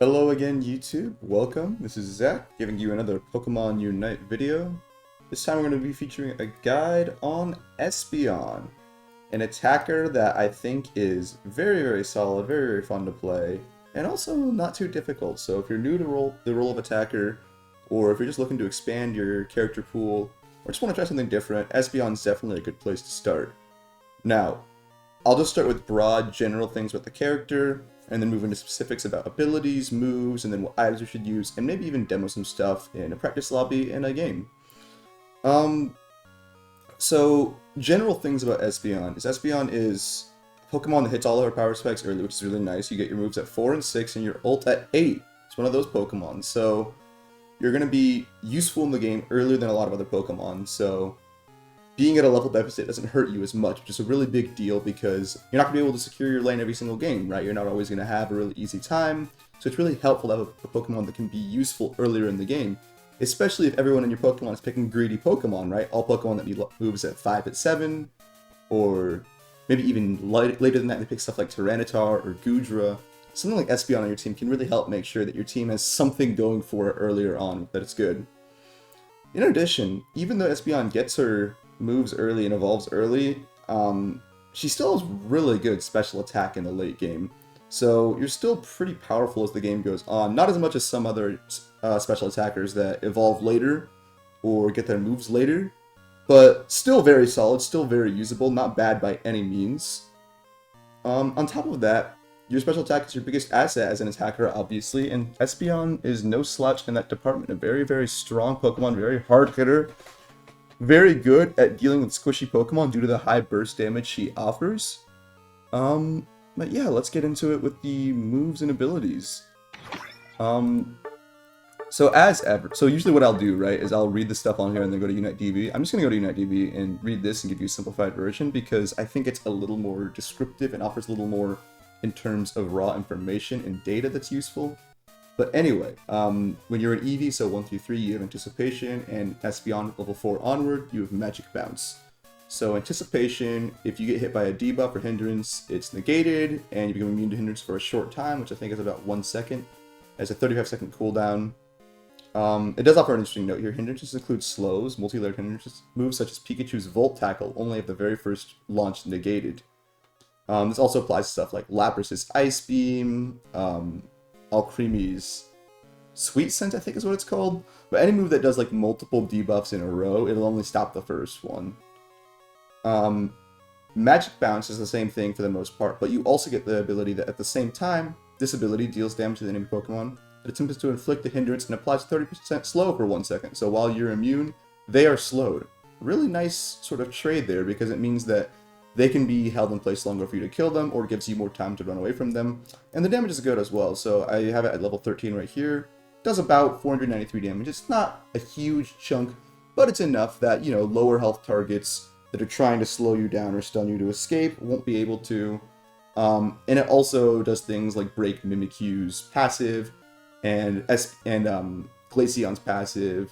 Hello again, YouTube. Welcome. This is Zach, giving you another Pokemon Unite video. This time we're going to be featuring a guide on Espeon, an attacker that I think is very solid, very fun to play, and also not too difficult. So if you're new to the role of attacker, or if you're just looking to expand your character pool, or just want to try something different, Espeon's definitely a good place to start. Now, I'll just start with broad, general things about the character, and then move into specifics about abilities, moves, and then what items you should use, and maybe even demo some stuff in a practice lobby in a game. So general things about Espeon is a Pokemon that hits all of our power specs early, which is really nice. You get your moves at 4 and 6, and your ult at 8. It's one of those Pokemon, so you're going to be useful in the game earlier than a lot of other Pokemon, so being at a level deficit doesn't hurt you as much, which is a really big deal because you're not going to be able to secure your lane every single game, right? You're not always going to have a really easy time, so it's really helpful to have a Pokemon that can be useful earlier in the game, especially if everyone in your Pokemon is picking greedy Pokemon, right? All Pokemon that need moves at 5 at 7, or maybe even later than that they pick stuff like Tyranitar or Goodra. Something like Espeon on your team can really help make sure that your team has something going for it earlier on, that it's good. In addition, even though Espeon gets her moves early and evolves early, she still has really good special attack in the late game. So you're still pretty powerful as the game goes on. Not as much as some other special attackers that evolve later or get their moves later, but still very solid, still very usable, not bad by any means. On top of that, your special attack is your biggest asset as an attacker, obviously, and Espeon is no slouch in that department. A very strong Pokemon, very hard hitter. Very good at dealing with squishy Pokemon due to the high burst damage she offers. But yeah, let's get into it with the moves and abilities. So usually what I'll do, right, is I'll read the stuff on here and then go to Unite DB. I'm just going to go to Unite DB and read this and give you a simplified version because I think it's a little more descriptive and offers a little more in terms of raw information and data that's useful. But anyway, when you're an EV, so 1 through 3, you have Anticipation, and Espeon level 4 onward, you have Magic Bounce. So Anticipation, if you get hit by a debuff or hindrance, it's negated, and you become immune to hindrance for a short time, which I think is about 1 second. It has a 35-second cooldown. It does offer an interesting note here. Hindrances include slows, multi-layered hindrances. Moves such as Pikachu's Volt Tackle only have the very first launch negated. This also applies to stuff like Lapras's Ice Beam, Alcremie's Sweet Scent, I think is what it's called. But any move that does like multiple debuffs in a row, it'll only stop the first one. Magic Bounce is the same thing for the most part, but you also get the ability that at the same time, this ability deals damage to the enemy Pokemon. It attempts to inflict a hindrance and applies 30% slow for 1 second. So while you're immune, they are slowed. Really nice sort of trade there because it means that they can be held in place longer for you to kill them, or gives you more time to run away from them. And the damage is good as well, so I have it at level 13 right here. Does about 493 damage. It's not a huge chunk, but it's enough that, you know, lower health targets that are trying to slow you down or stun you to escape won't be able to. And it also does things like break Mimikyu's passive, and Glaceon's passive,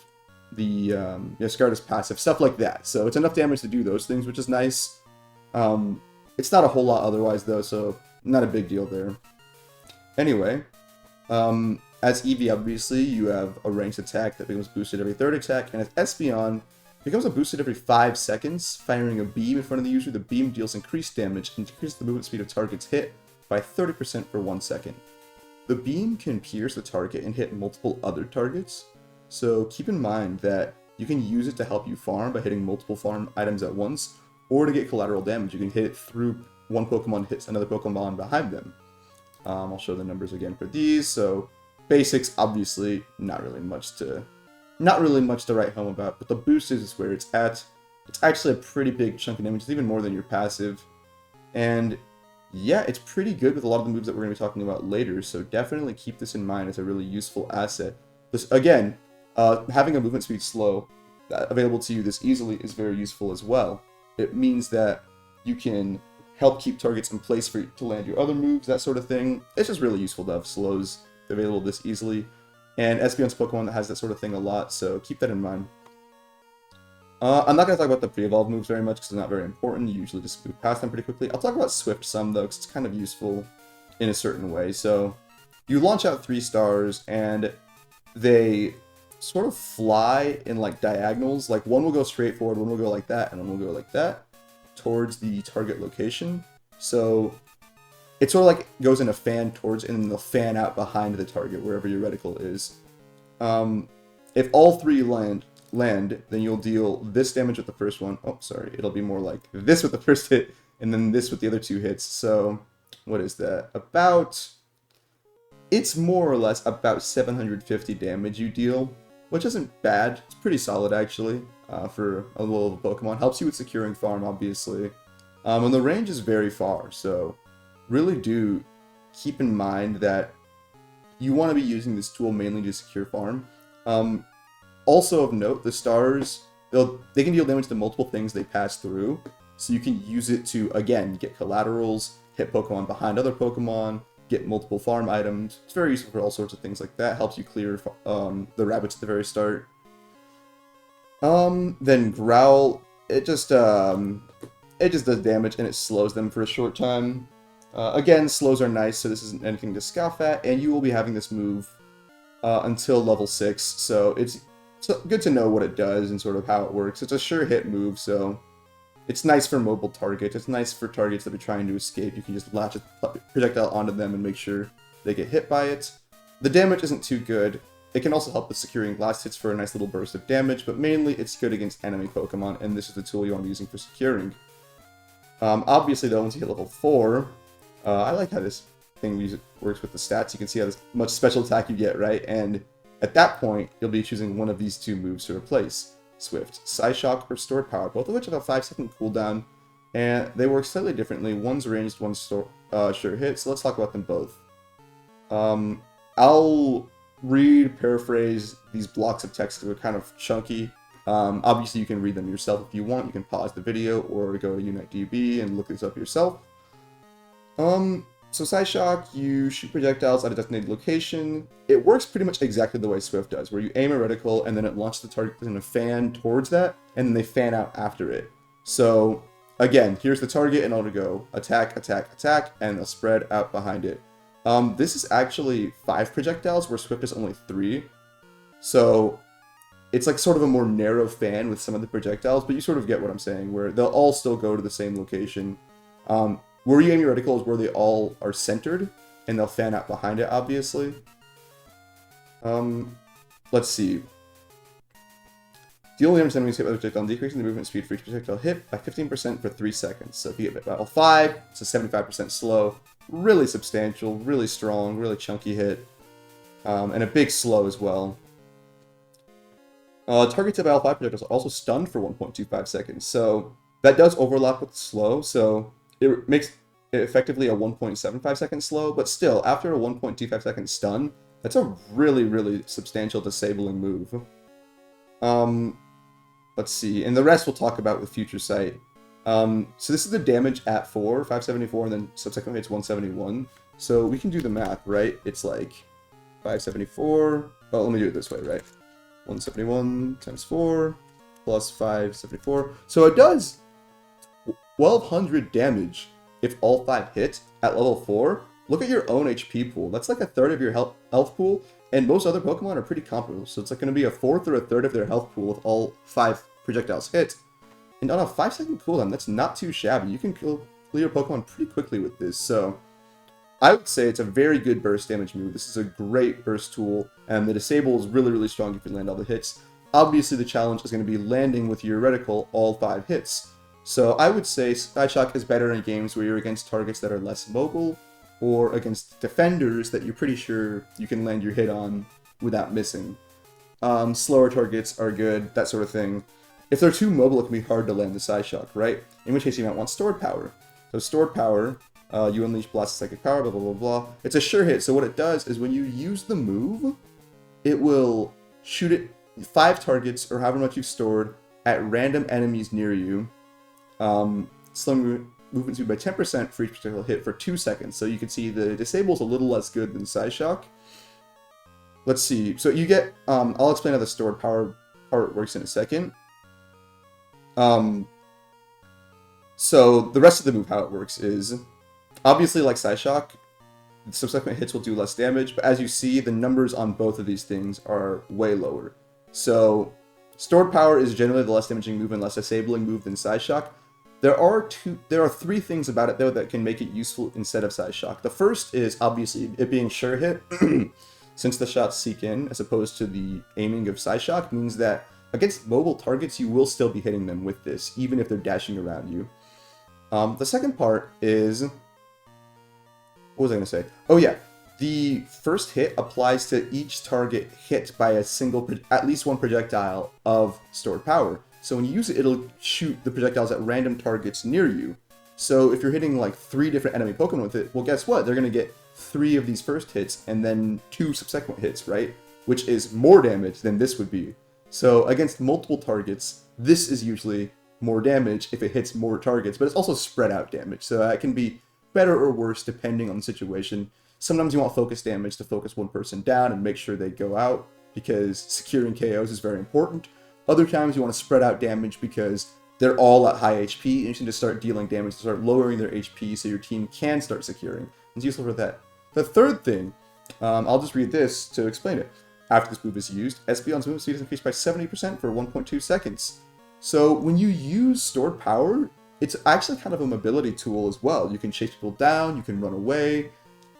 the Scarlet's passive, stuff like that. So it's enough damage to do those things, which is nice. It's not a whole lot otherwise though, so not a big deal there. Anyway, as Eevee obviously you have a ranged attack that becomes boosted every third attack, and as Espeon becomes a boosted every 5 seconds, firing a beam in front of the user. The beam deals increased damage and decreases the movement speed of targets hit by 30% for 1 second. The beam can pierce the target and hit multiple other targets, so keep in mind that you can use it to help you farm by hitting multiple farm items at once, or to get collateral damage. You can hit it through one Pokemon hits another Pokemon behind them. I'll show the numbers again for these. So basics, obviously, not really much to write home about. But the boost is where it's at. It's actually a pretty big chunk of damage. It's even more than your passive. And yeah, it's pretty good with a lot of the moves that we're going to be talking about later. So definitely keep this in mind as a really useful asset. This, again, having a movement speed slow available to you this easily is very useful as well. It means that you can help keep targets in place for you to land your other moves, that sort of thing. It's just really useful to have slows available this easily. And Espeon's Pokemon that has that sort of thing a lot, so keep that in mind. I'm not going to talk about the pre-evolve moves very much because they're not very important. You usually just move past them pretty quickly. I'll talk about Swift some though, because it's kind of useful in a certain way. So you launch out 3 stars, and they sort of fly in like diagonals. Like one will go straight forward, one will go like that, and one will go like that towards the target location. So it sort of like goes in a fan towards, and then they'll fan out behind the target wherever your reticle is. If all 3 land, then you'll deal this damage with the first one. Oh, sorry, it'll be more like this with the first hit, and then this with the other 2 hits. So what is that? It's more or less about 750 damage you deal, which isn't bad. It's pretty solid, actually, for a little Pokemon. Helps you with securing farm, obviously. And the range is very far, so really do keep in mind that you want to be using this tool mainly to secure farm. Also of note, the stars, they can deal damage to multiple things they pass through, so you can use it to, again, get collaterals, hit Pokemon behind other Pokemon, get multiple farm items. It's very useful for all sorts of things like that. Helps you clear the rabbits at the very start. Then Growl, it just does damage and it slows them for a short time. Again, slows are nice, so this isn't anything to scoff at, and you will be having this move until level 6, so it's good to know what it does and sort of how it works. It's a sure hit move, so it's nice for mobile targets. It's nice for targets that are trying to escape. You can just latch a projectile onto them and make sure they get hit by it. The damage isn't too good. It can also help with securing last hits for a nice little burst of damage, but mainly it's good against enemy Pokemon, and this is the tool you want to be using for securing. Obviously, though, once you hit level 4, I like how this thing works with the stats. You can see how much special attack you get, right? And at that point, you'll be choosing one of these 2 moves to replace. Swift, Psyshock, or Stored Power, both of which have a 5-second cooldown, and they work slightly differently. One's ranged, one's sure hit, so let's talk about them both. I'll paraphrase these blocks of text that are kind of chunky. Obviously, you can read them yourself if you want. You can pause the video or go to UniteDB and look this up yourself. So Psyshock, you shoot projectiles at a designated location. It works pretty much exactly the way Swift does, where you aim a reticle and then it launches the target in a fan towards that, and then they fan out after it. So again, here's the target, and I'll go attack, attack, attack, and they'll spread out behind it. This is actually 5 projectiles, where Swift is only 3. So it's like sort of a more narrow fan with some of the projectiles, but you sort of get what I'm saying, where they'll all still go to the same location. Where you aim your reticle is where they all are centered, and they'll fan out behind it, obviously. Let's see. Deal damage to enemies hit by the projectile, decreasing the movement speed for each projectile hit by 15% for 3 seconds. So if you hit level 5, it's a 75% slow. Really substantial, really strong, really chunky hit. And a big slow as well. Targets at level 5 projectiles are also stunned for 1.25 seconds. So that does overlap with slow, so it makes it effectively a 1.75 second slow, but still, after a 1.25 second stun, that's a really, really substantial disabling move. Let's see, and the rest we'll talk about with Future Sight. So this is the damage at 4, 574, and then subsequently it's 171. So we can do the math, right? It's like 574, well, let me do it this way, right? 171 times 4 plus 574. So it does 1200 damage if all 5 hit at level 4. Look at your own HP pool. That's like a third of your health pool, and most other Pokemon are pretty comparable. So it's like going to be a fourth or a third of their health pool with all 5 projectiles hit. And on a 5-second cooldown, that's not too shabby. You can clear your Pokemon pretty quickly with this. So I would say it's a very good burst damage move. This is a great burst tool, and the disable is really, really strong if you land all the hits. Obviously, the challenge is going to be landing with your reticle all 5 hits. So I would say Psyshock is better in games where you're against targets that are less mobile, or against defenders that you're pretty sure you can land your hit on without missing. Slower targets are good, that sort of thing. If they're too mobile, it can be hard to land the Psyshock, right? In which case you might want Stored Power. So Stored Power, you unleash Blast Psychic Power, blah, blah, blah, blah. It's a sure hit, so what it does is when you use the move, it will shoot it 5 targets, or however much you've stored, at random enemies near you. Slow movement speed by 10% for each particular hit for 2 seconds. So you can see the disable is a little less good than Psyshock. Let's see. So you get, I'll explain how the stored power part works in a second. So the rest of the move, how it works is, obviously like Psyshock, subsequent hits will do less damage, but as you see, the numbers on both of these things are way lower. So stored power is generally the less damaging move and less disabling move than Side Shock. There are three things about it though that can make it useful instead of Side Shock. The first is obviously it being sure hit, since the shots seek in as opposed to the aiming of Side Shock means that against mobile targets you will still be hitting them with this, even if they're dashing around you. The second part is, what was I going to say? Oh yeah, the first hit applies to each target hit by a single, at least one projectile of stored power. So when you use it, it'll shoot the projectiles at random targets near you. So if you're hitting like 3 different enemy Pokemon with it, well guess what? They're going to get 3 of these first hits and then 2 subsequent hits, right? Which is more damage than this would be. So against multiple targets, this is usually more damage if it hits more targets, but it's also spread out damage. So it can be better or worse depending on the situation. Sometimes you want focus damage to focus one person down and make sure they go out because securing KOs is very important. Other times you want to spread out damage because they're all at high HP and you need to start dealing damage to start lowering their HP so your team can start securing. It's useful for that. The third thing, I'll just read this to explain it. After this move is used, Espeon's movement speed is increased by 70% for 1.2 seconds. So when you use stored power, it's actually kind of a mobility tool as well. You can chase people down, you can run away,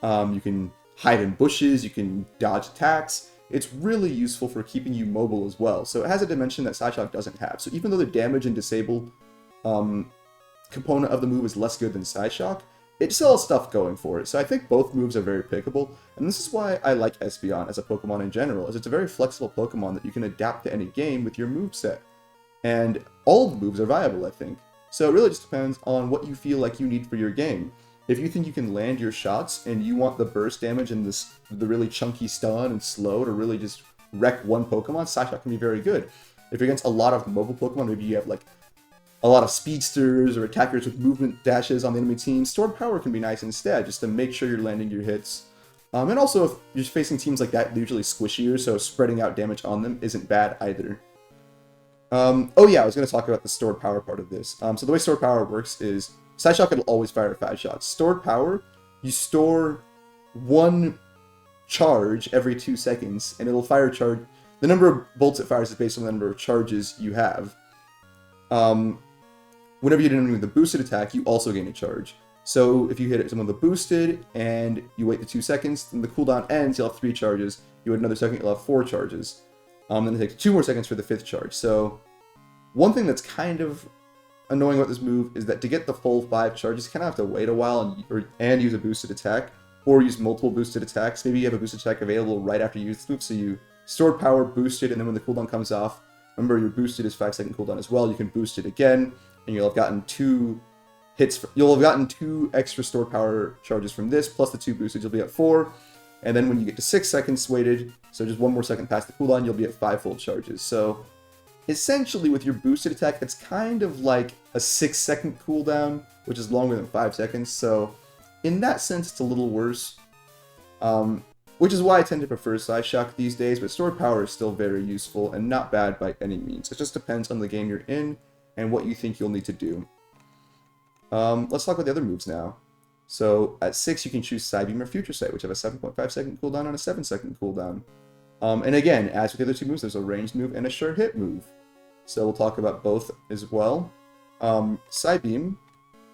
you can hide in bushes, you can dodge attacks. It's really useful for keeping you mobile as well. So it has a dimension that Side Shock doesn't have. So even though the damage and disable component of the move is less good than Side Shock, it still has stuff going for it. So I think both moves are very pickable. And this is why I like Espeon as a Pokemon in general, is it's a very flexible Pokemon that you can adapt to any game with your moveset. And all of the moves are viable, I think. So it really just depends on what you feel like you need for your game. If you think you can land your shots and you want the burst damage and the really chunky stun and slow to really just wreck one Pokemon, Side Shock can be very good. If you're against a lot of mobile Pokemon, maybe you have like a lot of speedsters or attackers with movement dashes on the enemy team, stored power can be nice instead, just to make sure you're landing your hits. And also, if you're facing teams like that, they're usually squishier, so spreading out damage on them isn't bad either. Oh yeah, I was going to talk about the stored power part of this. So the way stored power works is, Side Shock will always fire 5 shots. Stored power, you store 1 charge every 2 seconds, and it'll fire charge. The number of bolts it fires is based on the number of charges you have. Whenever you hit an enemy with a boosted attack, you also gain a charge. So if you hit someone with a boosted, and you wait the 2 seconds, then the cooldown ends, you'll have 3 charges. You wait another second, you'll have 4 charges. Then it takes 2 more seconds for the 5th charge. So one thing that's kind of annoying about this move is that to get the full 5 charges, you kind of have to wait a while and use a boosted attack, or use multiple boosted attacks. Maybe you have a boosted attack available right after you use this move, so you stored power, boosted, and then when the cooldown comes off, remember your boosted is 5-second cooldown as well, you can boost it again, and you'll have gotten 2 hits, you'll have gotten 2 extra stored power charges from this, plus the 2 boosted, you'll be at 4, and then when you get to 6 seconds waited, so just 1 more second past the cooldown, you'll be at 5 full charges. So essentially, with your boosted attack, it's kind of like a 6-second cooldown, which is longer than 5 seconds. So, in that sense, it's a little worse. Which is why I tend to prefer Side Shock these days, but stored power is still very useful and not bad by any means. It just depends on the game you're in and what you think you'll need to do. Let's talk about the other moves now. So, at 6, you can choose Psybeam or Future Sight, which have a 7.5-second cooldown and a 7-second cooldown. And again, as with the other 2 moves, there's a ranged move and a sure hit move. So we'll talk about both as well. Psybeam,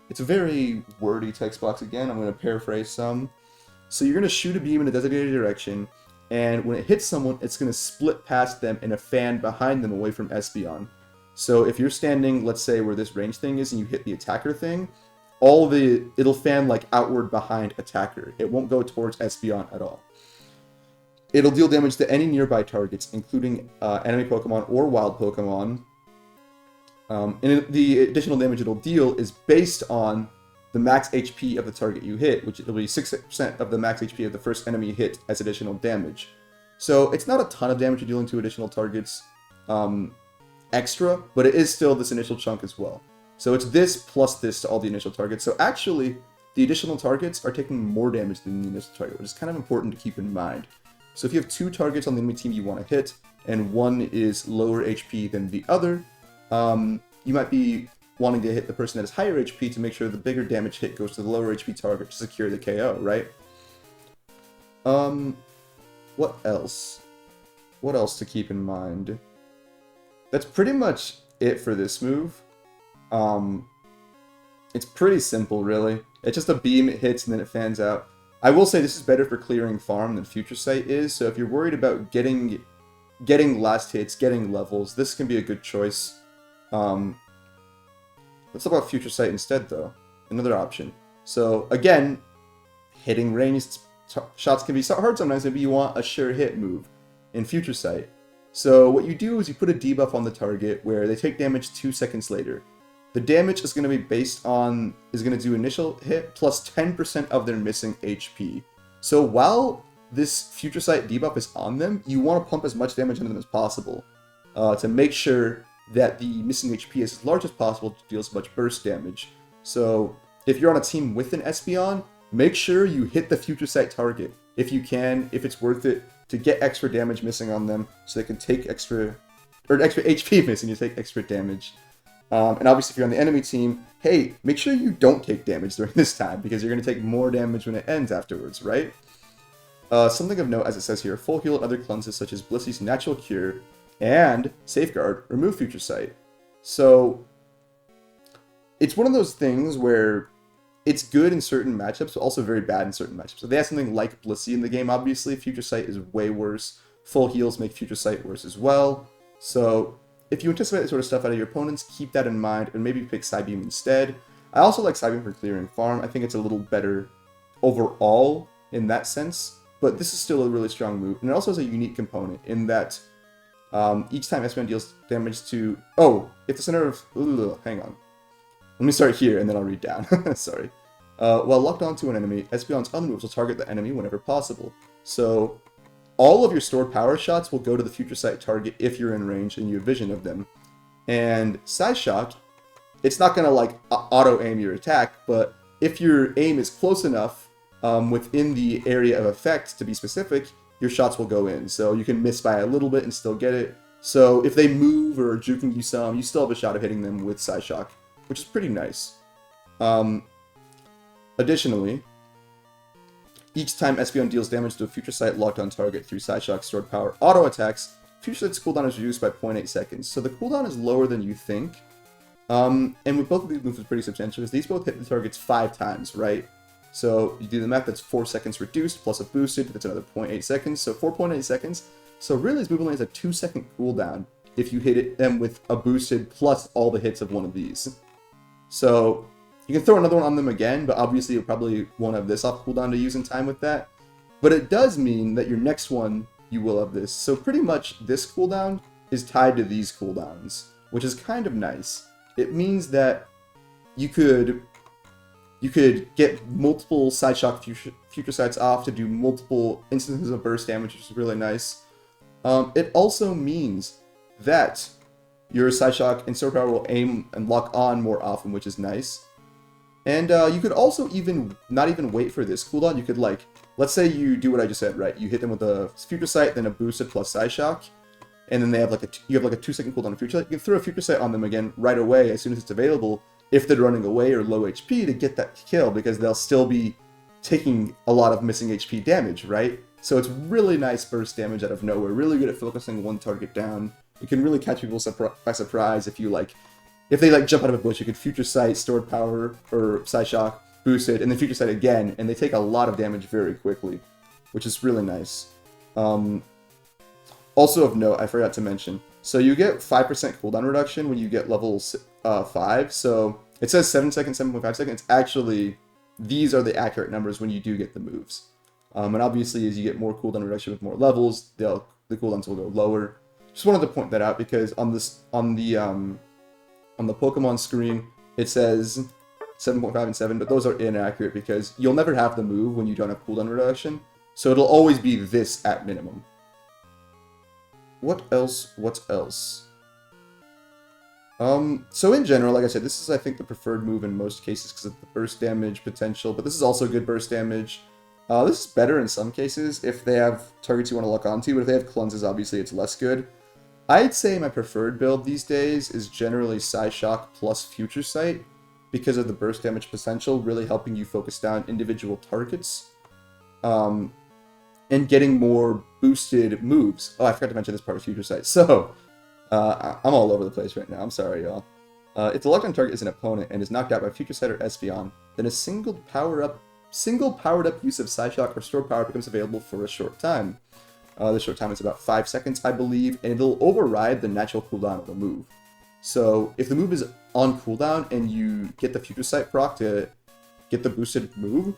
it's a very wordy text box again. I'm going to paraphrase some. So you're going to shoot a beam in a designated direction, and when it hits someone, it's going to split past them in a fan behind them away from Espeon. So if you're standing, let's say, where this range thing is, and you hit the attacker thing, it'll fan like outward behind attacker. It won't go towards Espeon at all. It'll deal damage to any nearby targets, including enemy Pokemon or wild Pokemon. And the additional damage it'll deal is based on the max HP of the target you hit, which will be 6% of the max HP of the first enemy hit as additional damage. So it's not a ton of damage you're dealing to additional targets extra, but it is still this initial chunk as well. So it's this plus this to all the initial targets. So actually, the additional targets are taking more damage than the initial target, which is kind of important to keep in mind. So if you have 2 targets on the enemy team you want to hit, and one is lower HP than the other, you might be wanting to hit the person that has higher HP to make sure the bigger damage hit goes to the lower HP target to secure the KO, right? What else? What else to keep in mind? That's pretty much it for this move. It's pretty simple, really. It's just a beam, it hits, and then it fans out. I will say this is better for clearing farm than Future Sight is, so if you're worried about getting last hits, getting levels, this can be a good choice. Let's talk about Future Sight instead, though. Another option. So, again, hitting ranged shots can be hard sometimes. Maybe you want a sure hit move in Future Sight. So what you do is you put a debuff on the target where they take damage 2 seconds later. The damage is going to be based on, is going to do initial hit plus 10% of their missing HP. So while this Future Sight debuff is on them, you want to pump as much damage into them as possible to make sure that the missing HP is as large as possible to deal as much burst damage. So if you're on a team with an Espeon, make sure you hit the Future Sight target if you can, if it's worth it, to get extra damage missing on them so they can take extra HP missing, you take extra damage. And obviously if you're on the enemy team, hey, make sure you don't take damage during this time because you're going to take more damage when it ends afterwards, right? Something of note, as it says here, full heal and other cleanses such as Blissey's Natural Cure and Safeguard remove Future Sight. So it's one of those things where it's good in certain matchups, but also very bad in certain matchups. So they have something like Blissey in the game, obviously. Future Sight is way worse. Full heals make Future Sight worse as well. So if you anticipate this sort of stuff out of your opponents, keep that in mind and maybe pick Psybeam instead. I also like Psybeam for clearing farm. I think it's a little better overall in that sense, but this is still a really strong move. And it also has a unique component in that each time Espeon deals damage to... Oh, if the center of... hang on. Let me start here and then I'll read down. Sorry. While locked onto an enemy, Espeon's other moves will target the enemy whenever possible. So all of your stored power shots will go to the Future Sight target if you're in range and you have vision of them. And Psyshock, it's not going to like auto-aim your attack, but if your aim is close enough within the area of effect to be specific, your shots will go in. So you can miss by a little bit and still get it. So if they move or are juking you some, you still have a shot of hitting them with Psyshock, which is pretty nice. Additionally, each time Espeon deals damage to a Future Sight locked on target through Psyshock's stored power auto attacks, Future Sight's cooldown is reduced by 0.8 seconds. So the cooldown is lower than you think. And with both of these moves, it's pretty substantial because these both hit the targets 5 times, right? So you do the math, that's 4 seconds reduced plus a boosted, that's another 0.8 seconds. So 4.8 seconds. So really, this move only has a 2-second cooldown if you hit them with a boosted plus all the hits of one of these. So you can throw another one on them again, but obviously you probably won't have this off cooldown to use in time with that. But it does mean that your next one, you will have this. So pretty much this cooldown is tied to these cooldowns, which is kind of nice. It means that you could get multiple Psyshock Future Sights off to do multiple instances of burst damage, which is really nice. It also means that your Psyshock and Sword Power will aim and lock on more often, which is nice. And you could also not even wait for this cooldown. You could, like, let's say you do what I just said, right? You hit them with a Future Sight, then a boosted plus Psyshock, and then they have you have like a 2-second cooldown of Future Sight. You can throw a Future Sight on them again right away as soon as it's available if they're running away or low HP to get that kill, because they'll still be taking a lot of missing HP damage, right? So it's really nice burst damage out of nowhere. Really good at focusing one target down. You can really catch people by surprise if they jump out of a bush. You could Future Sight, Stored Power, or Psyshock, boosted, and then Future Sight again, and they take a lot of damage very quickly, which is really nice. Also of note, I forgot to mention, so you get 5% cooldown reduction when you get level 5, so it says 7 seconds, 7.5 seconds. Actually, these are the accurate numbers when you do get the moves. And obviously, as you get more cooldown reduction with more levels, the cooldowns will go lower. Just wanted to point that out because on the Pokemon screen, it says 7.5 and 7, but those are inaccurate because you'll never have the move when you don't have cooldown reduction. So it'll always be this at minimum. What else? So in general, like I said, this is, I think, the preferred move in most cases because of the burst damage potential, but this is also good burst damage. This is better in some cases if they have targets you want to lock onto, but if they have cleanses, obviously it's less good. I'd say my preferred build these days is generally Psyshock plus Future Sight because of the burst damage potential, really helping you focus down individual targets. and getting more boosted moves. Oh, I forgot to mention this part of Future Sight. So, I'm all over the place right now. I'm sorry, y'all. If the locked on target is an opponent and is knocked out by Future Sight or Espeon, then a single powered up use of Psyshock or Stored Power becomes available for a short time. The short time is about 5 seconds, I believe, and it'll override the natural cooldown of the move. So if the move is on cooldown and you get the Future Sight proc to get the boosted move,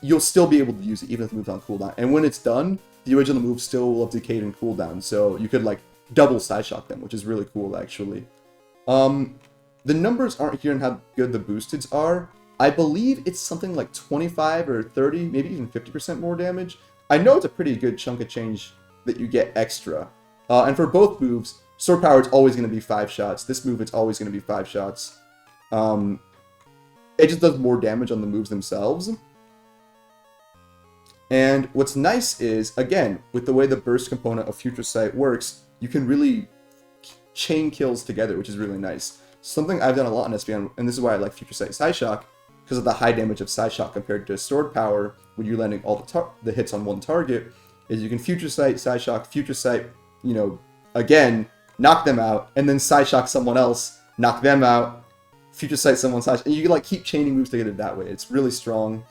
you'll still be able to use it even if the move's on cooldown. And when it's done, the original move still will have decayed in cooldown, so you could like double Psyshock them, which is really cool actually. The numbers aren't here on how good the boosteds are. I believe it's something like 25 or 30, maybe even 50% more damage. I know it's a pretty good chunk of change that you get extra. And for both moves, Sword Power is always going to be 5 shots. This move, it's always going to be 5 shots. It just does more damage on the moves themselves. And what's nice is, again, with the way the burst component of Future Sight works, you can really chain kills together, which is really nice. Something I've done a lot in Espeon, and this is why I like Future Sight Psyshock, because of the high damage of Psyshock compared to Stored Power when you're landing all the hits on one target, is you can Future Sight, Psyshock, Future Sight, you know, again, knock them out, and then Psyshock someone else, knock them out, Future Sight someone, Psyshock, and you can like keep chaining moves together that way. It's really strong.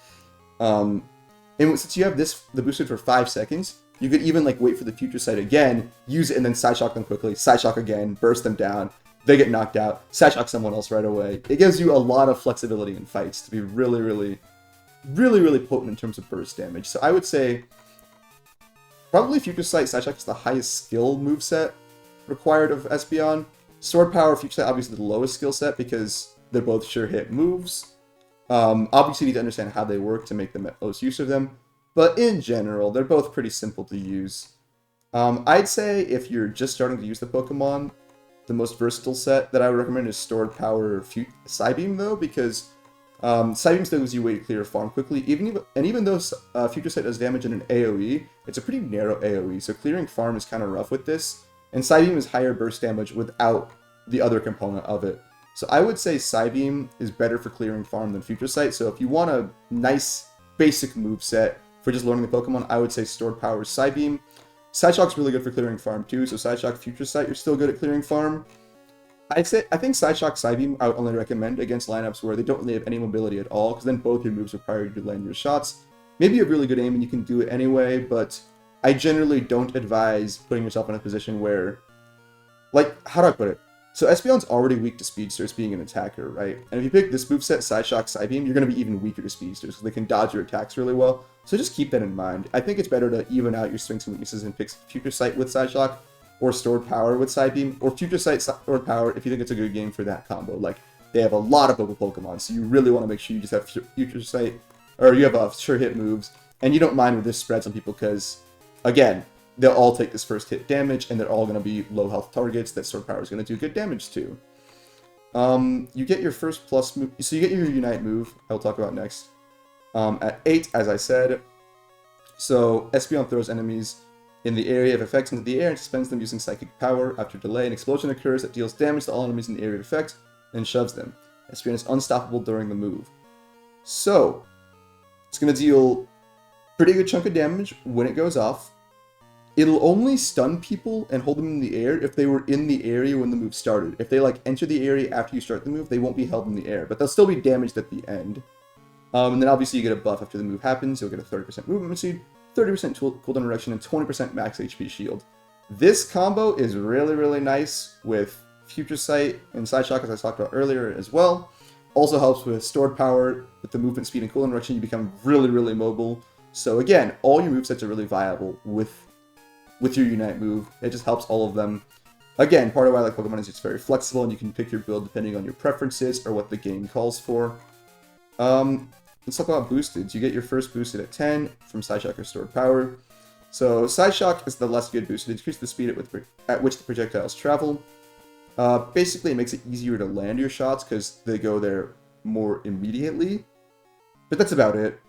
And since you have the boosted for 5 seconds, you could even like wait for the Future Sight again, use it, and then Psyshock them quickly, Psyshock again, burst them down, they get knocked out, Psyshock someone else right away. It gives you a lot of flexibility in fights to be really, really, really, really potent in terms of burst damage. So I would say probably Future Sight Psyshock is the highest skill moveset required of Espeon. Sword Power, Future Sight obviously the lowest skill set because they're both sure hit moves. Obviously you need to understand how they work to make the most use of them. But in general, they're both pretty simple to use. I'd say if you're just starting to use the Pokemon, the most versatile set that I would recommend is Stored Power Psybeam, though, because Psybeam still gives you a way to clear a farm quickly. Even though Future Sight does damage in an AoE, it's a pretty narrow AoE, so clearing farm is kind of rough with this. And Psybeam is higher burst damage without the other component of it. So I would say Psybeam is better for clearing farm than Future Sight. So if you want a nice basic move set for just learning the Pokemon, I would say Stored Power Psybeam. Psyshock's really good for clearing farm too, so Psyshock, Future Sight, you're still good at clearing farm. I think Psyshock, Psybeam I would only recommend against lineups where they don't really have any mobility at all, because then both your moves require you to land your shots. Maybe you have really good aim and you can do it anyway, but I generally don't advise putting yourself in a position where, like, how do I put it? So Espeon's already weak to Speedsters being an attacker, right? And if you pick this moveset, Psyshock, Psybeam, you're going to be even weaker to Speedsters, because they can dodge your attacks really well. So just keep that in mind. I think it's better to even out your strengths and weaknesses and pick Future Sight with Psyshock, or Stored Power with Psybeam, or Future Sight, Stored Power if you think it's a good game for that combo. Like, they have a lot of Pokemon, so you really want to make sure you just have Future Sight, or you have sure hit moves, and you don't mind where this spreads on people, because, again, they'll all take this first hit damage, and they're all going to be low health targets that Stored Power is going to do good damage to. You get your first plus move, so you get your Unite move, I'll talk about next, at 8, as I said. So Espeon throws enemies in the area of effect into the air and suspends them using Psychic Power. After delay, an explosion occurs that deals damage to all enemies in the area of effect and shoves them. Espeon is unstoppable during the move. So, it's going to deal pretty good chunk of damage when it goes off. It'll only stun people and hold them in the air if they were in the area when the move started. If they like enter the area after you start the move, they won't be held in the air, but they'll still be damaged at the end. And then obviously you get a buff after the move happens. You'll get a 30% movement speed, 30% cooldown reduction, and 20% max HP shield. This combo is really, really nice with Future Sight and Psyshock, as I talked about earlier as well. Also helps with Stored Power. With the movement speed and cooldown reduction, you become really, really mobile. So again, all your movesets are really viable with your Unite move. It just helps all of them. Again, part of why I like Pokemon is it's very flexible, and you can pick your build depending on your preferences or what the game calls for. Let's talk about boosted. You get your first boosted at 10 from Psyshock or Stored Power. So Psyshock is the less good boosted. It increases the speed at which the projectiles travel. Basically, it makes it easier to land your shots because they go there more immediately. But that's about it.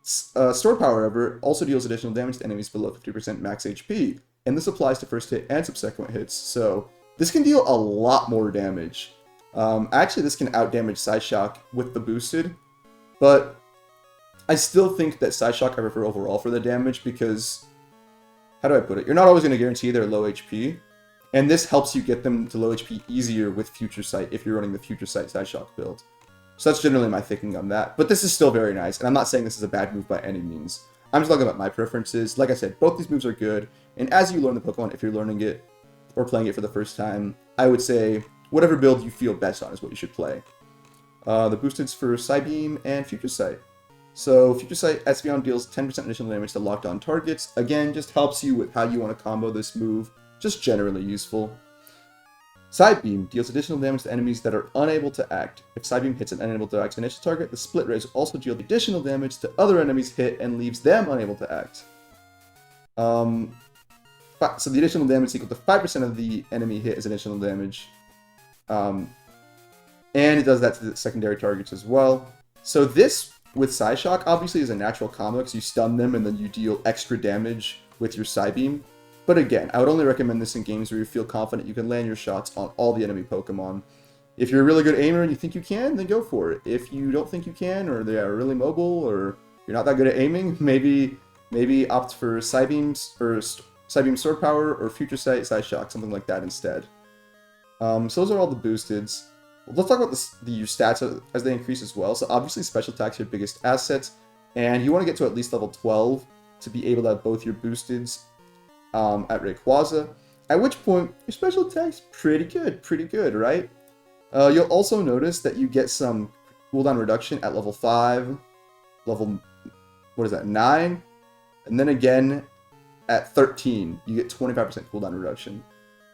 Stored Power, however, also deals additional damage to enemies below 50% max HP. And this applies to first hit and subsequent hits. So this can deal a lot more damage. Actually, this can outdamage Psyshock with the boosted, but I still think that Psyshock I prefer overall for the damage because, how do I put it? You're not always going to guarantee they're low HP, and this helps you get them to low HP easier with Future Sight if you're running the Future Sight Psyshock build. So that's generally my thinking on that, but this is still very nice, and I'm not saying this is a bad move by any means. I'm just talking about my preferences. Like I said, both these moves are good, and as you learn the Pokemon, if you're learning it or playing it for the first time, I would say whatever build you feel best on is what you should play. The boosteds for Psybeam and Future Sight. So Future Sight, Espeon deals 10% additional damage to locked on targets. Again, just helps you with how you want to combo this move. Just generally useful. Psybeam deals additional damage to enemies that are unable to act. If Psybeam hits an unable to act initial target, the Split Rays will also deal additional damage to other enemies hit and leaves them unable to act. So the additional damage is equal to 5% of the enemy hit as additional damage. And it does that to the secondary targets as well. So this, with Psyshock, obviously is a natural combo because you stun them and then you deal extra damage with your Psybeam. But again, I would only recommend this in games where you feel confident you can land your shots on all the enemy Pokemon. If you're a really good aimer and you think you can, then go for it. If you don't think you can, or they are really mobile, or you're not that good at aiming, maybe opt for Psybeams, or Psybeam Sword Power, or Future Sight, Psyshock, something like that instead. So those are all the boosteds. Let's talk about your stats as they increase as well. So obviously special attack's your biggest asset, and you want to get to at least level 12 to be able to have both your boosteds at Rayquaza, at which point your special attack's pretty good, right? You'll also notice that you get some cooldown reduction at level 5, level, 9, and then again at 13, you get 25% cooldown reduction.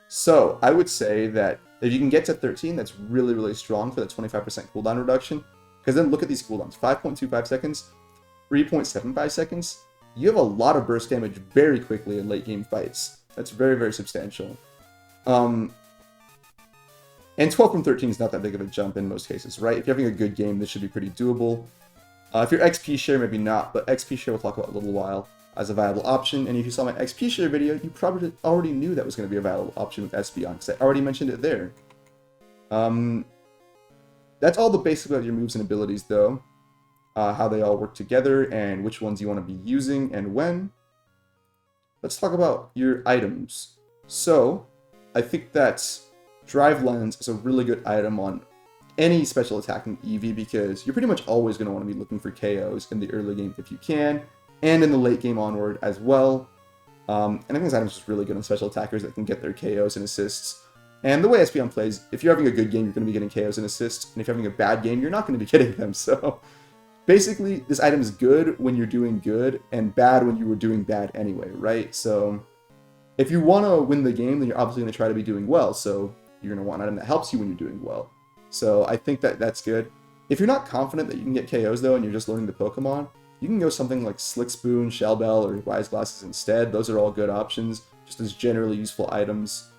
So I would say that if you can get to 13, that's really strong for that 25% cooldown reduction, because then look at these cooldowns, 5.25 seconds, 3.75 seconds. You have a lot of burst damage very quickly in late game fights. That's very substantial. And 12 from 13 is not that big of a jump in most cases, right? If you're having a good game, this should be pretty doable. If you're XP share, maybe not, but XP share we'll talk about in a little while as a viable option. And if you saw my XP share video, you probably already knew that was going to be a viable option with Espeon, because I already mentioned it there. That's all the basics about your moves and abilities, though. How they all work together, and which ones you want to be using and when. Let's talk about your items. So, I think that Drive Lens is a really good item on any special attacking EV, because you're pretty much always going to want to be looking for KOs in the early game if you can, and in the late game onward as well. And I think this item is just really good on special attackers that can get their KOs and assists. And the way Espeon plays, if you're having a good game, you're going to be getting KOs and assists, and if you're having a bad game, you're not going to be getting them, so... Basically, this item is good when you're doing good, and bad when you were doing bad anyway, right? So, if you want to win the game, then you're obviously going to try to be doing well, so you're going to want an item that helps you when you're doing well. So, I think that that's good. If you're not confident that you can get KOs, though, and you're just learning the Pokemon, you can go something like Slick Spoon, Shell Bell, or Wise Glasses instead. Those are all good options, just as generally useful items.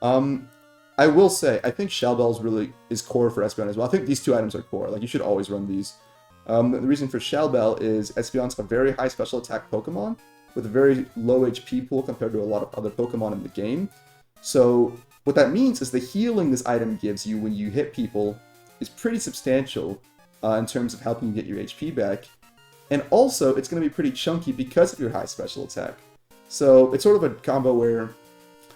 I will say, I think Shell Bell is core for Espeon as well. I think these two items are core. Like, you should always run these. The reason for Shell Bell is Espeon's a very high special attack Pokemon with a very low HP pool compared to a lot of other Pokemon in the game. So what that means is the healing this item gives you when you hit people is pretty substantial in terms of helping you get your HP back. And also, it's going to be pretty chunky because of your high special attack. So it's sort of a combo where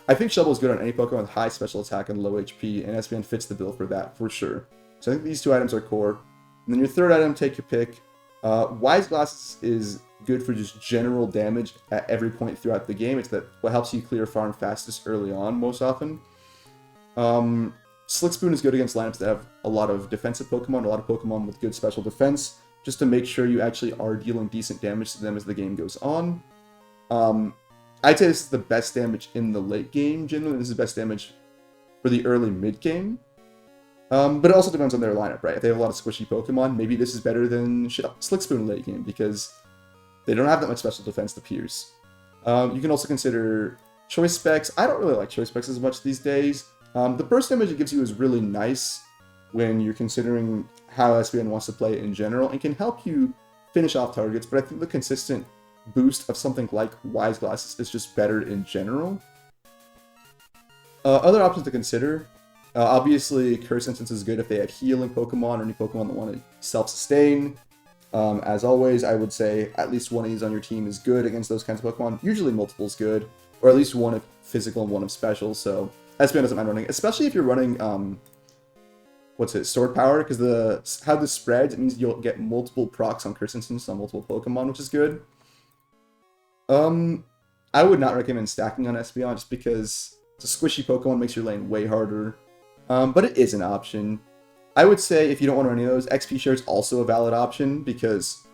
I think Shell Bell is good on any Pokemon with high special attack and low HP, and Espeon fits the bill for that, for sure. So I think these two items are core. And then your third item, take your pick. Wise Glasses is good for just general damage at every point throughout the game. It's what helps you clear farm fastest early on, most often. Slick Spoon is good against lineups that have a lot of defensive Pokemon, a lot of Pokemon with good special defense, just to make sure you actually are dealing decent damage to them as the game goes on. I'd say this is the best damage in the late game. Generally, this is best damage for the early mid-game. But it also depends on their lineup, right? If they have a lot of squishy Pokemon, maybe this is better than Slick Spoon late game, because they don't have that much special defense to Pierce. You can also consider Choice Specs. I don't really like Choice Specs as much these days. The burst damage it gives you is really nice when you're considering how Espeon wants to play in general, and can help you finish off targets, but I think the consistent boost of something like Wise Glasses is just better in general. Other options to consider... obviously, Curse Instance is good if they have healing Pokemon or any Pokemon that want to self-sustain. As always, I would say at least one of these on your team is good against those kinds of Pokemon. Usually multiple is good, or at least one of physical and one of special. So Espeon doesn't mind running, especially if you're running Sword Power, because how this spreads, it means you'll get multiple procs on Curse Instance on multiple Pokemon, which is good. I would not recommend stacking on Espeon just because it's a squishy Pokemon, makes your lane way harder. But it is an option. I would say if you don't want to run any of those, XP Share is also a valid option because,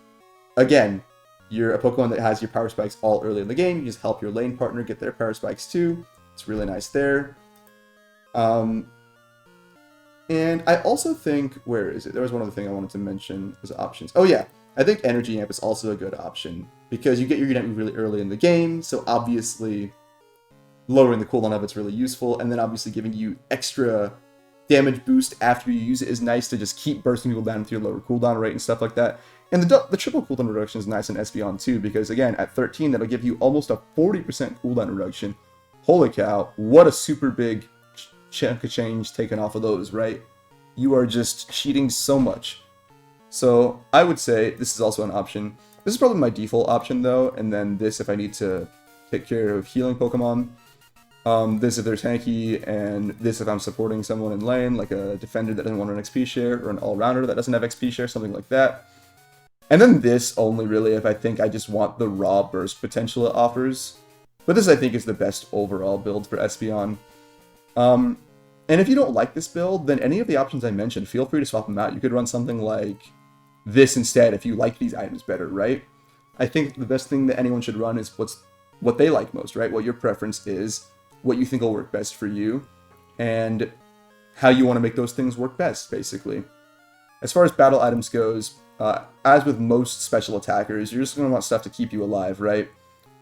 again, you're a Pokemon that has your Power Spikes all early in the game. You just help your lane partner get their Power Spikes too. It's really nice there. And I also think, where is it? There was one other thing I wanted to mention as options. Oh yeah, I think Energy Amp is also a good option because you get your Unite Move really early in the game, so obviously lowering the cooldown of it's really useful, and then obviously giving you extra damage boost after you use it is nice to just keep bursting people down with your lower cooldown rate and stuff like that. And the triple cooldown reduction is nice in Espeon too, because again, at 13, that'll give you almost a 40% cooldown reduction. Holy cow, what a super big chunk of change taken off of those, right? You are just cheating so much. So I would say this is also an option. This is probably my default option though, and then this if I need to take care of healing Pokemon. This if they're tanky, and this if I'm supporting someone in lane, like a defender that doesn't want an XP share, or an all-rounder that doesn't have XP share, something like that. And then this only really if I think I just want the raw burst potential it offers. But this I think is the best overall build for Espeon. And if you don't like this build, then any of the options I mentioned, feel free to swap them out. You could run something like this instead if you like these items better, right? I think the best thing that anyone should run is what they like most, right? What your preference is, what you think will work best for you, and how you want to make those things work best, basically. As far as battle items goes, as with most special attackers, you're just going to want stuff to keep you alive, right?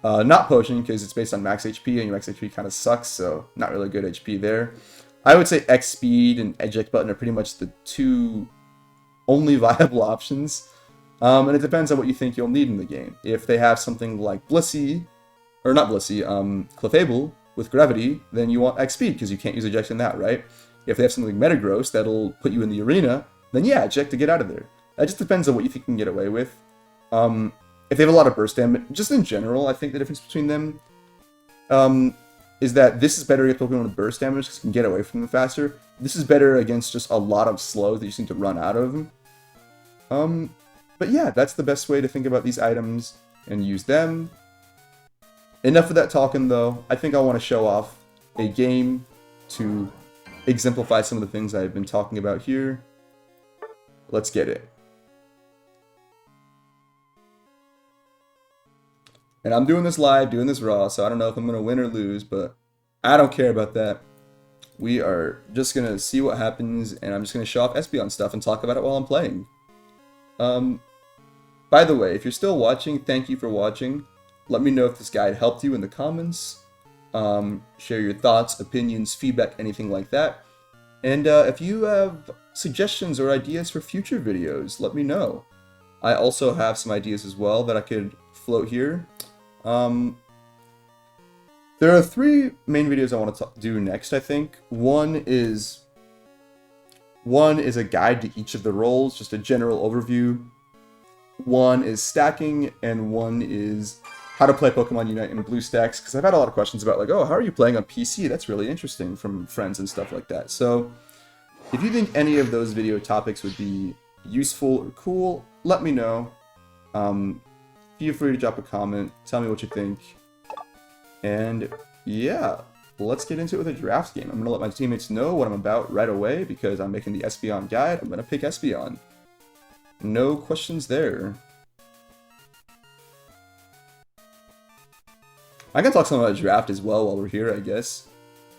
Not potion, because it's based on max HP, and your max HP kind of sucks, so not really good HP there. I would say X Speed and Eject Button are pretty much the two only viable options. And it depends on what you think you'll need in the game. If they have something like Blissey, or not Blissey, Clefable with Gravity, then you want X Speed, because you can't use Eject in that, right? If they have something like Metagross that'll put you in the arena, then yeah, Eject to get out of there. That just depends on what you think you can get away with. If they have a lot of burst damage, just in general, I think the difference between them is that this is better against Pokemon with burst damage because you can get away from them faster. This is better against just a lot of slows that you just need to run out of. But yeah, that's the best way to think about these items and use them. Enough of that talking though. I think I want to show off a game to exemplify some of the things I've been talking about here. Let's get it. And I'm doing this live, doing this raw, so I don't know if I'm going to win or lose, but I don't care about that. We are just going to see what happens, and I'm just going to show off Espeon stuff and talk about it while I'm playing. By the way, if you're still watching, thank you for watching. Let me know if this guide helped you in the comments. Share your thoughts, opinions, feedback, anything like that. And if you have suggestions or ideas for future videos, let me know. I also have some ideas as well that I could float here. There are 3 main videos I want to do next, I think. One is a guide to each of the roles, just a general overview. One is stacking, and one is how to play Pokemon Unite in BlueStacks, because I've had a lot of questions about, like, oh, how are you playing on PC? That's really interesting from friends and stuff like that. So if you think any of those video topics would be useful or cool, let me know. Feel free to drop a comment, tell me what you think, and yeah, let's get into it with a draft game. I'm going to let my teammates know what I'm about right away because I'm making the Espeon guide. I'm going to pick Espeon. No questions there. I can talk some about draft as well while we're here, I guess.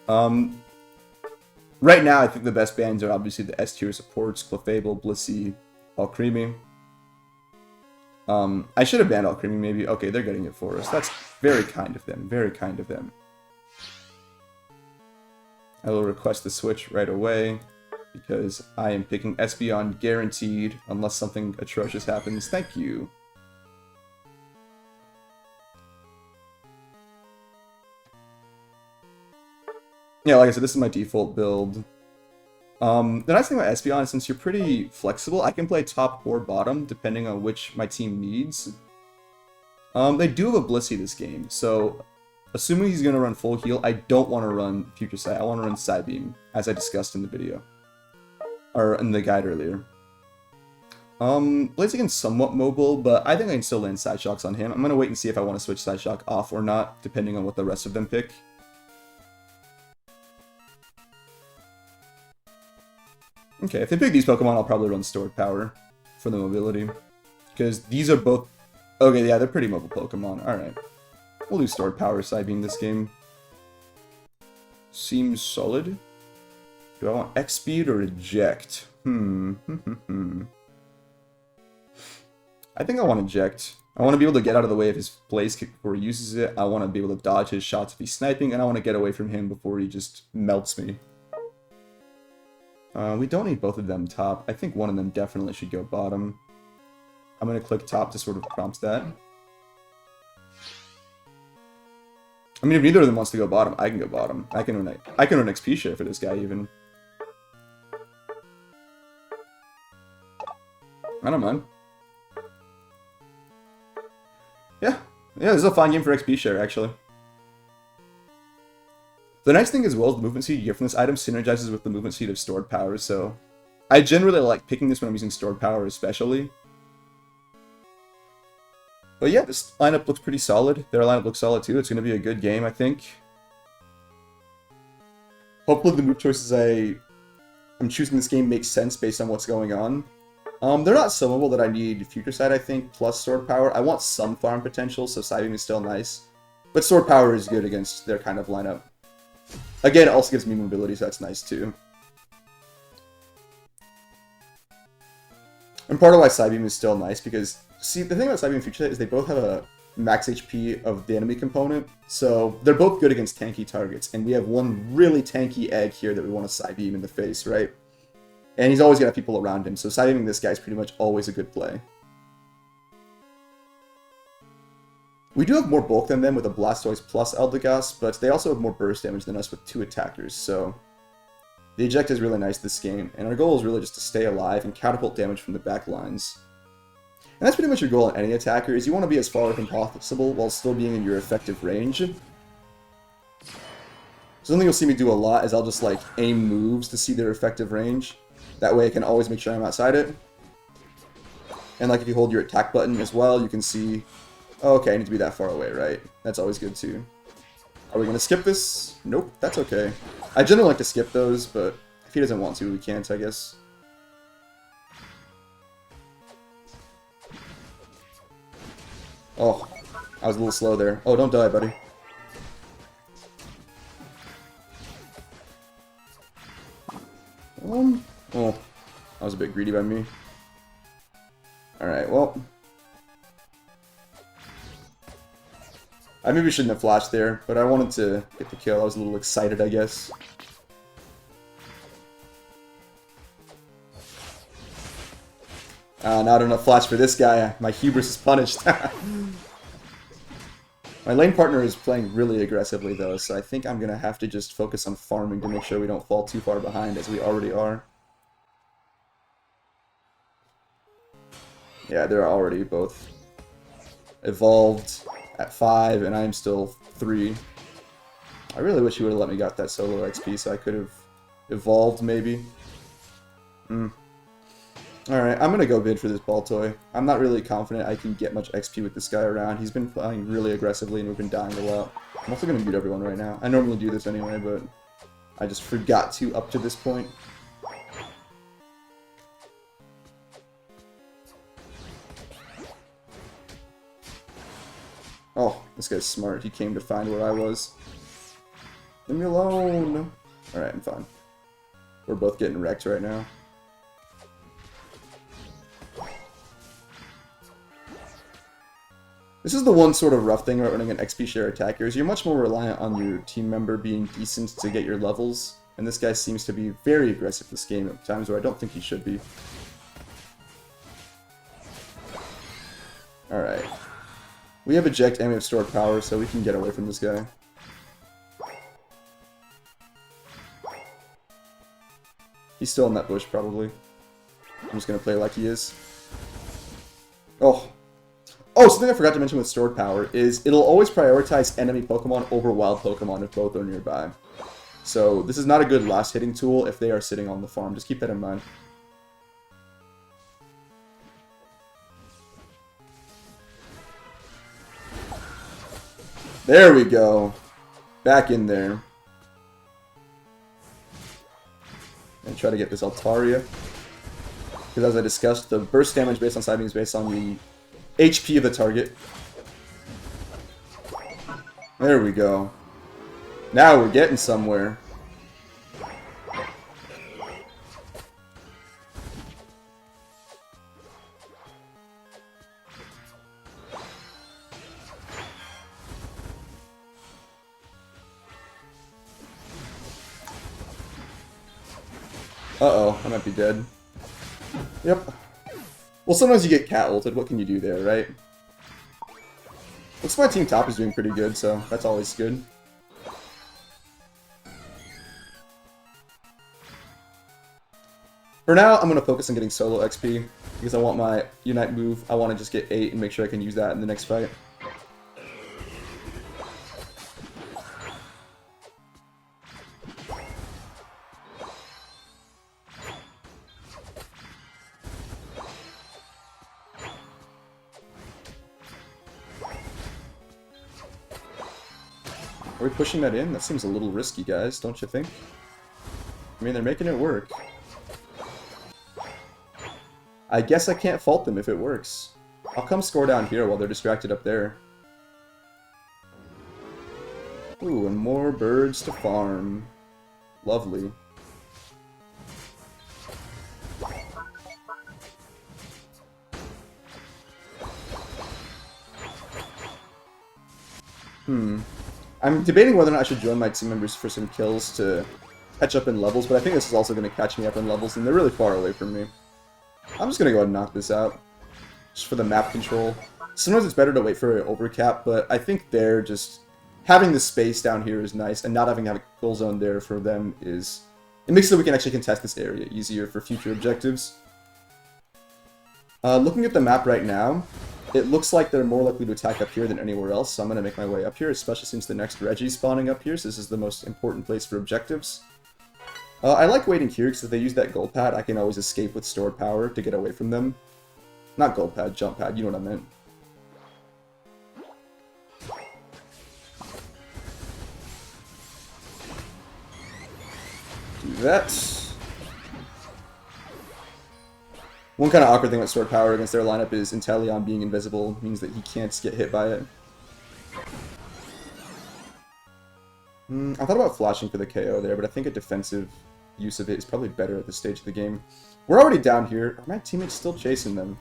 Right now, I think the best bans are obviously the S tier supports, Clefable, Blissey, Alcremie. I should have banned Alcremie, maybe. Okay, they're getting it for us. That's very kind of them. Very kind of them. I will request the switch right away because I am picking Espeon guaranteed unless something atrocious happens. Thank you. Yeah, like I said, this is my default build. The nice thing about Espeon is since you're pretty flexible, I can play top or bottom depending on which my team needs. They do have a Blissey this game, so assuming he's going to run full heal, I don't want to run Future Sight. I want to run Psybeam, as I discussed in the video. Or in the guide earlier. Blaziken's somewhat mobile, but I think I can still land Side Shocks on him. I'm going to wait and see if I want to switch Side Shock off or not, depending on what the rest of them pick. Okay, if they pick these Pokemon, I'll probably run Stored Power for the mobility. Because these are both... Okay, yeah, they're pretty mobile Pokemon. Alright. We'll do Stored Power Psybeam this game. Seems solid. Do I want X-Speed or Eject? I think I want Eject. I want to be able to get out of the way of his Blaze Kick before he uses it. I want to be able to dodge his shots if he's sniping, and I want to get away from him before he just melts me. We don't need both of them top. I think one of them definitely should go bottom. I'm going to click top to sort of prompt that. I mean, if neither of them wants to go bottom, I can go bottom. I can run XP share for this guy, even. I don't mind. Yeah, this is a fine game for XP share, actually. The nice thing as well is the movement speed you get from this item synergizes with the movement speed of Stored Power, so I generally like picking this when I'm using Stored Power especially. But yeah, this lineup looks pretty solid. Their lineup looks solid too. It's going to be a good game, I think. Hopefully the move choices I'm choosing this game make sense based on what's going on. They're not so mobile that I need Future Sight, I think, plus Stored Power. I want some farm potential, so Psybeam is still nice. But Stored Power is good against their kind of lineup. Again, it also gives me mobility, so that's nice too. And part of why Psybeam is still nice, because, see, the thing about Psybeam and Future Sight is they both have a max HP of the enemy component, so they're both good against tanky targets, and we have one really tanky egg here that we want to Psybeam in the face, right? And he's always going to have people around him, so Psybeaming this guy is pretty much always a good play. We do have more bulk than them with a Blastoise plus Eldegoss, but they also have more burst damage than us with 2 attackers, so the eject is really nice this game, and our goal is really just to stay alive and catapult damage from the back lines. And that's pretty much your goal on any attacker, is you want to be as far from possible while still being in your effective range. Something you'll see me do a lot is I'll just like aim moves to see their effective range. That way I can always make sure I'm outside it. And like if you hold your attack button as well, you can see, oh, okay, I need to be that far away, right? That's always good too. Are we going to skip this? Nope, that's okay. I generally like to skip those, but if he doesn't want to, we can't, I guess. Oh, I was a little slow there. Oh, don't die, buddy. Oh, that was a bit greedy by me. Alright, well. I maybe shouldn't have flashed there, but I wanted to get the kill. I was a little excited, I guess. Not enough flash for this guy. My hubris is punished. My lane partner is playing really aggressively, though, so I think I'm going to have to just focus on farming to make sure we don't fall too far behind, as we already are. Yeah, they're already both evolved at 5, and I'm still 3. I really wish he would have let me get that solo XP so I could have evolved, maybe. Alright, I'm gonna go bid for this Baltoy. I'm not really confident I can get much XP with this guy around. He's been playing really aggressively and we've been dying a lot. I'm also gonna mute everyone right now. I normally do this anyway, but I just forgot to up to this point. Oh, this guy's smart. He came to find where I was. Leave me alone! Alright, I'm fine. We're both getting wrecked right now. This is the one sort of rough thing about running an XP share attacker, is you're much more reliant on your team member being decent to get your levels, and this guy seems to be very aggressive this game at times where I don't think he should be. Alright. We have eject and we have stored power, so we can get away from this guy. He's still in that bush, probably. I'm just gonna play like he is. Oh. Oh, something I forgot to mention with stored power is it'll always prioritize enemy Pokemon over wild Pokemon if both are nearby. So this is not a good last hitting tool if they are sitting on the farm. Just keep that in mind. There we go. Back in there. And try to get this Altaria. Because as I discussed, the burst damage based on Psybeam is based on the HP of the target. There we go. Now we're getting somewhere. Uh-oh, I might be dead. Yep. Well, sometimes you get cat ulted. What can you do there, right? Looks like my team top is doing pretty good, so that's always good. For now, I'm going to focus on getting solo XP, because I want my Unite move. I want to just get 8 and make sure I can use that in the next fight. Are we pushing that in? That seems a little risky, guys, don't you think? I mean, they're making it work. I guess I can't fault them if it works. I'll come score down here while they're distracted up there. Ooh, and more birds to farm. Lovely. I'm debating whether or not I should join my team members for some kills to catch up in levels, but I think this is also going to catch me up in levels, and they're really far away from me. I'm just going to go ahead and knock this out, just for the map control. Sometimes it's better to wait for an overcap, but I think they're just... having the space down here is nice, and not having a kill zone there for them is... it makes it so we can actually contest this area easier for future objectives. Looking at the map right now, it looks like they're more likely to attack up here than anywhere else, so I'm going to make my way up here, especially since the next Reggie's spawning up here, so this is the most important place for objectives. I like waiting here, because if they use that gold pad, I can always escape with stored power to get away from them. Not gold pad, jump pad, you know what I meant. Do that. One kind of awkward thing with stored power against their lineup is Inteleon being invisible means that he can't get hit by it. I thought about flashing for the KO there, but I think a defensive use of it is probably better at this stage of the game. We're already down here. Are my teammates still chasing them?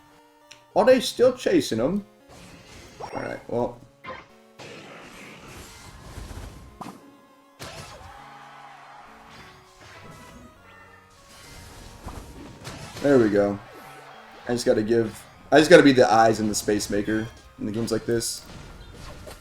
Are they still chasing them? Alright, well... there we go. I just gotta be the eyes and the space maker in the games like this.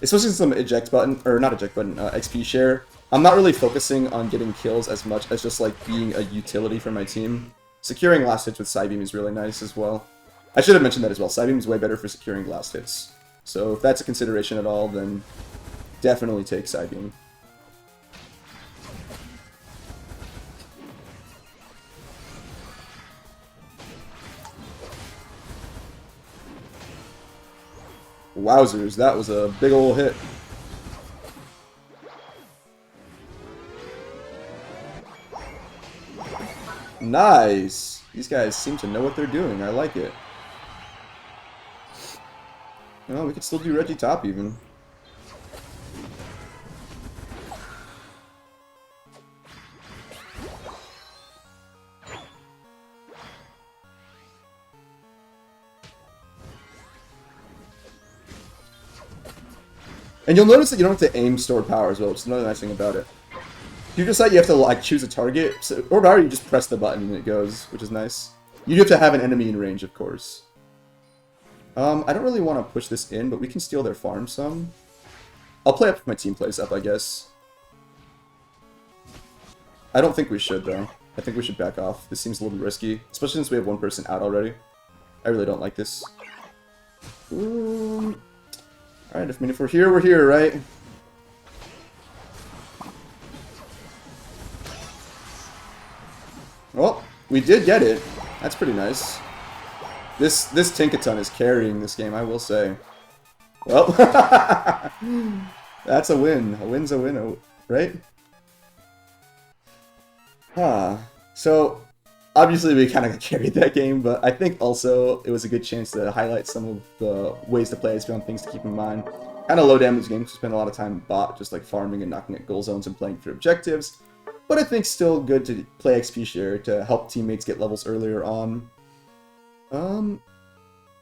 Especially since I'm eject button, or not eject button, XP share. I'm not really focusing on getting kills as much as just like being a utility for my team. Securing last hits with Psybeam is really nice as well. I should have mentioned that as well. Psybeam is way better for securing last hits. So if that's a consideration at all, then definitely take Psybeam. Wowzers, that was a big ol' hit. Nice! These guys seem to know what they're doing. I like it. Well, we could still do Reggie top even. And you'll notice that you don't have to aim stored power as well, which is another nice thing about it. If you decide you have to like choose a target, or rather you just press the button and it goes, which is nice. You do have to have an enemy in range, of course. I don't really want to push this in, but we can steal their farm some. I'll play up if my team plays up, I guess. I don't think we should, though. I think we should back off. This seems a little risky, especially since we have one person out already. I really don't like this. Alright, if we're here, right? Well, we did get it. That's pretty nice. This Tinkaton is carrying this game, I will say. Well, that's a win. A win's a win, right? So, obviously we kind of carried that game, but I think also it was a good chance to highlight some of the ways to play Espeon, things to keep in mind. Kind of low damage games, spend a lot of time bot, just like farming and knocking at goal zones and playing for objectives. But I think still good to play XP share to help teammates get levels earlier on.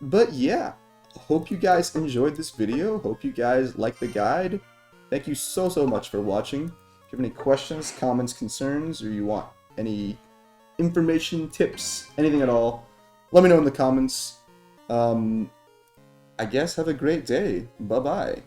But yeah, hope you guys enjoyed this video. Hope you guys liked the guide. Thank you so much for watching. If you have any questions, comments, concerns, or you want any information, tips, anything at all, let me know in the comments. I guess have a great day. Bye-bye.